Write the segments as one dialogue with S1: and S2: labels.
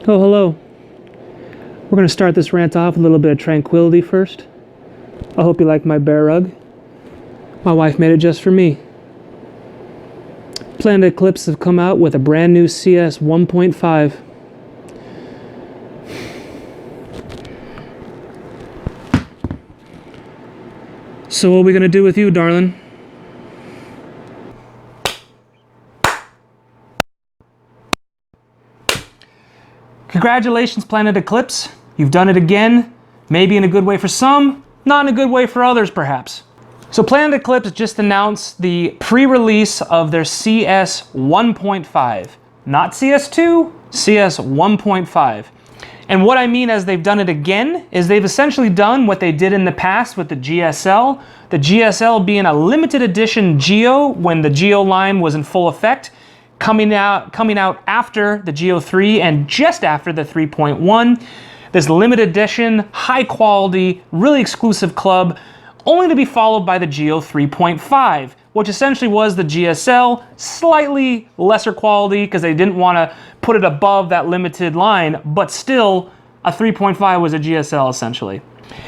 S1: Oh, hello. We're going to start this rant off with a little bit of tranquility first. I hope you like my bear rug. My wife made it just for me. Planet Eclipse have come out with a brand new CS1.5. So what are we going to do with you, darling? Congratulations, Planet Eclipse. You've done it again, maybe in a good way for some, not in a good way for others, perhaps. So Planet Eclipse just announced the pre-release of their CS1.5. Not CS2, CS1.5. And what I mean as they've done it again is they've essentially done what they did in the past with the GSL. The GSL being a limited edition Geo when the Geo line was in full effect, coming out after the Geo 3 and just after the 3.1. This limited edition, high quality, really exclusive club, only to be followed by the Geo 3.5, which essentially was the GSL, slightly lesser quality because they didn't want to put it above that limited line, but still a 3.5 was a GSL essentially.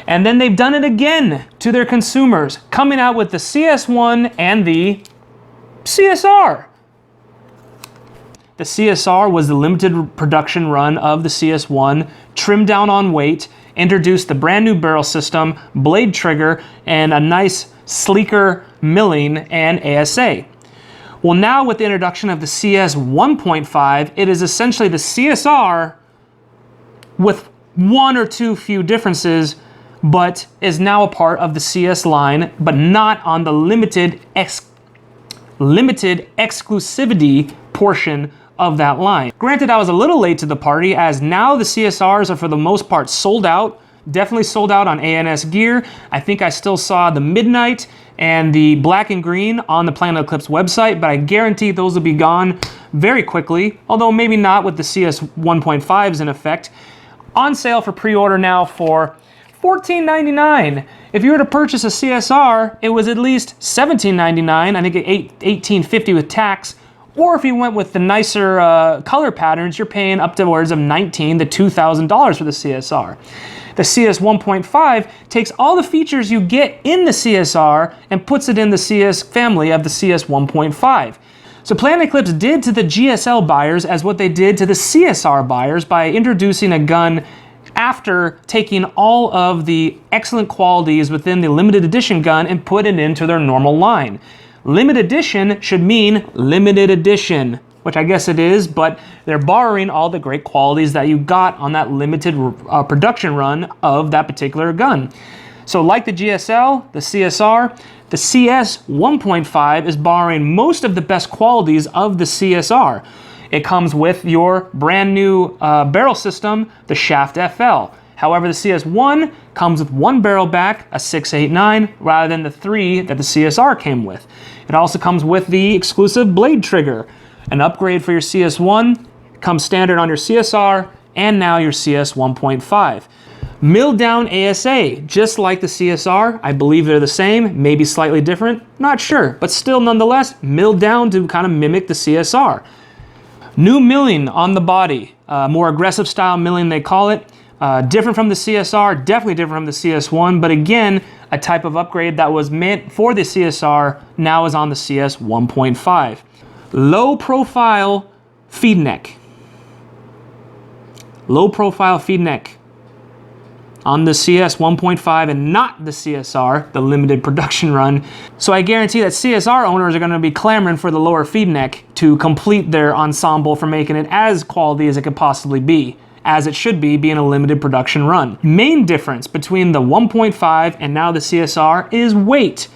S1: And then they've done it again to their consumers, coming out with the CS1 and the CSR. The CSR was the limited production run of the CS1, trimmed down on weight, introduced the brand new barrel system, blade trigger, and a nice sleeker milling and ASA. Well, now with the introduction of the CS 1.5, it is essentially the CSR with one or two few differences, but is now a part of the CS line, but not on the limited exclusivity portion of that line. Granted, I was a little late to the party as now the CSRs are for the most part sold out. Definitely sold out on ANS gear. I think I still saw the Midnight and the black and green on the Planet Eclipse website, but I guarantee those will be gone very quickly, although maybe not with the CS 1.5s in effect. On sale for pre-order now for $14.99. If you were to purchase a CSR, it was at least $17.99. I think $18.50 with tax. Or if you went with the nicer color patterns, you're paying upwards of $1,900 to $2,000 for the CSR. The CS 1.5 takes all the features you get in the CSR and puts it in the CS family of the CS 1.5. So Planet Eclipse did to the GSL buyers as what they did to the CSR buyers by introducing a gun after taking all of the excellent qualities within the limited edition gun and put it into their normal line. Limited edition should mean limited edition, which I guess it is, but they're borrowing all the great qualities that you got on that limited production run of that particular gun. So like the GSL, the CSR, the CS 1.5 is borrowing most of the best qualities of the CSR. It comes with your brand new barrel system, the Shaft FL. However, the CS1 comes with one barrel back, a 6.89, rather than the 3 that the CSR came with. It also comes with the exclusive blade trigger, an upgrade for your CS1, comes standard on your CSR, and now your CS 1.5. Milled down ASA, just like the CSR. I believe they're the same, maybe slightly different, not sure, but still nonetheless milled down to kind of mimic the CSR. New milling on the body, more aggressive style milling they call it. Different from the CSR, definitely different from the CS1, but again, a type of upgrade that was meant for the CSR now is on the CS 1.5. Low profile feed neck. Low profile feed neck on the CS 1.5 and not the CSR, the limited production run. So I guarantee that CSR owners are going to be clamoring for the lower feed neck to complete their ensemble for making it as quality as it could possibly be, as it should be, being a limited production run. Main difference between the 1.5 and now the CSR is weight.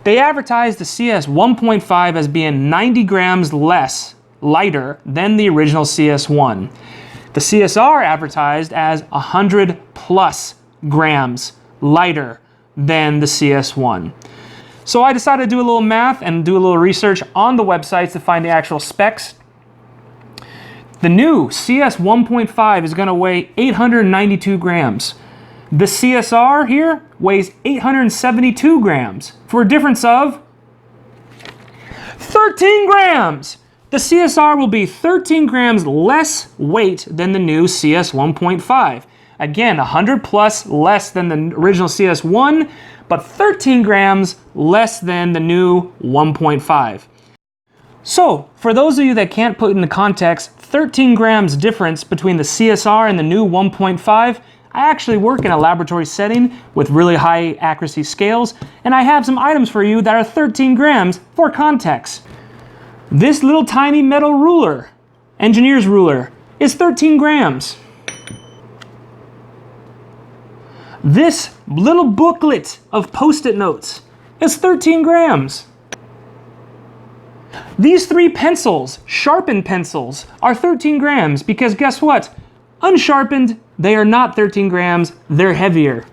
S1: They advertised the CS 1.5 as being 90 grams lighter than the original CS1. The CSR advertised as 100 plus grams lighter than the CS1. So I decided to do a little math and do a little research on the websites to find the actual specs. The new CS 1.5 is going to weigh 892 grams. The CSR here weighs 872 grams for a difference of 13 grams. The CSR will be 13 grams less weight than the new CS1.5. Again, 100 plus less than the original CS1, but 13 grams less than the new 1.5. So, for those of you that can't put into context, 13 grams difference between the CSR and the new 1.5, I actually work in a laboratory setting with really high accuracy scales, and I have some items for you that are 13 grams for context. This little tiny metal ruler, engineer's ruler, is 13 grams. This little booklet of Post-it notes is 13 grams. These 3 pencils, sharpened pencils, are 13 grams because guess what? Unsharpened, they are not 13 grams, they're heavier.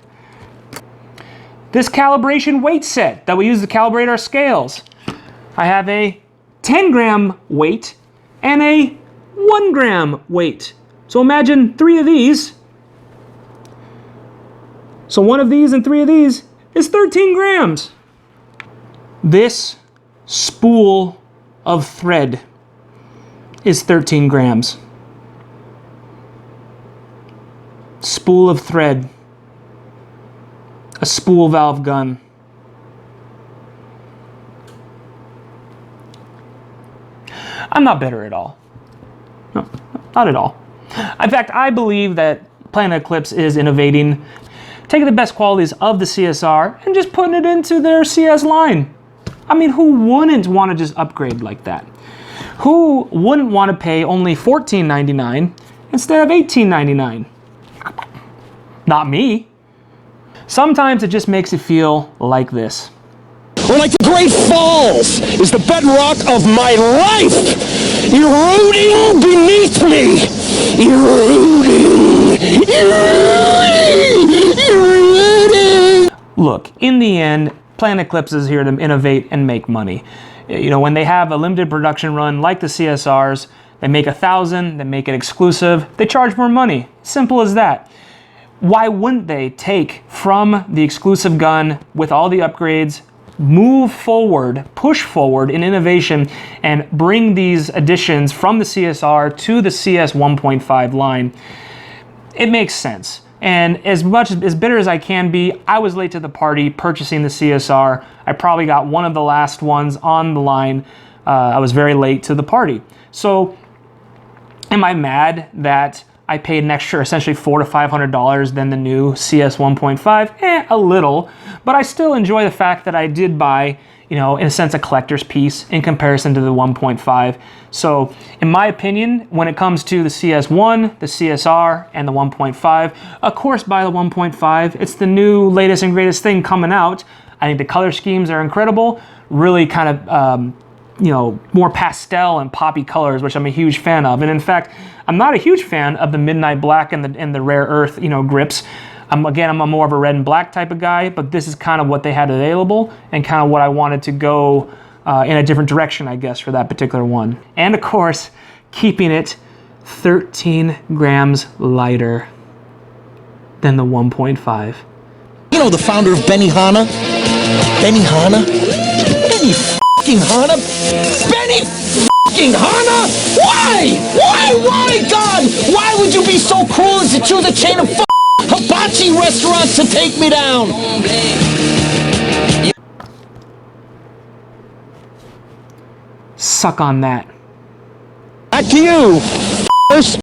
S1: This calibration weight set that we use to calibrate our scales. I have a 10 gram weight and a 1 gram weight. So imagine 3 of these. So 1 of these and 3 of these is 13 grams. This spool of thread is 13 grams. Spool of thread. A spool valve gun. I'm not bitter at all. No, not at all. In fact, I believe that Planet Eclipse is innovating, taking the best qualities of the CSR and just putting it into their CS line. I mean, who wouldn't want to just upgrade like that? Who wouldn't want to pay only $14.99 instead of $18.99? Not me. Sometimes it just makes it feel like this.
S2: Or like the Great Falls is the bedrock of my life, eroding beneath me. Eroding.
S1: Look, in the end, Planet Eclipse is here to innovate and make money. You know, when they have a limited production run like the CSRs, they make 1,000, they make it exclusive, they charge more money. Simple as that. Why wouldn't they take from the exclusive gun with all the upgrades, move forward, push forward in innovation, and bring these additions from the CSR to the CS 1.5 line? It makes sense. And as bitter as I can be, I was late to the party purchasing the CSR. I probably got one of the last ones on the line. I was very late to the party. So am I mad that I paid an extra essentially $400 to $500 than the new CS 1.5? A little, but I still enjoy the fact that I did buy, you know, in a sense, a collector's piece in comparison to the 1.5. So in my opinion, when it comes to the CS1, the CSR, and the 1.5, of course buy the 1.5. It's the new latest and greatest thing coming out. I think the color schemes are incredible, really kind of, you know, more pastel and poppy colors, which I'm a huge fan of. And in fact, I'm not a huge fan of the midnight black and the rare earth, you know, grips. Again, I'm a more of a red and black type of guy, but this is kind of what they had available and kind of what I wanted to go in a different direction, I guess, for that particular one. And of course, keeping it 13 grams lighter than the 1.5.
S2: You know the founder of Benihana? Benihana? Benihana? Benihana? Why, God? Why would you be so cruel as to choose a chain of hibachi restaurants to take me down?
S1: Suck on that.
S2: Back to you.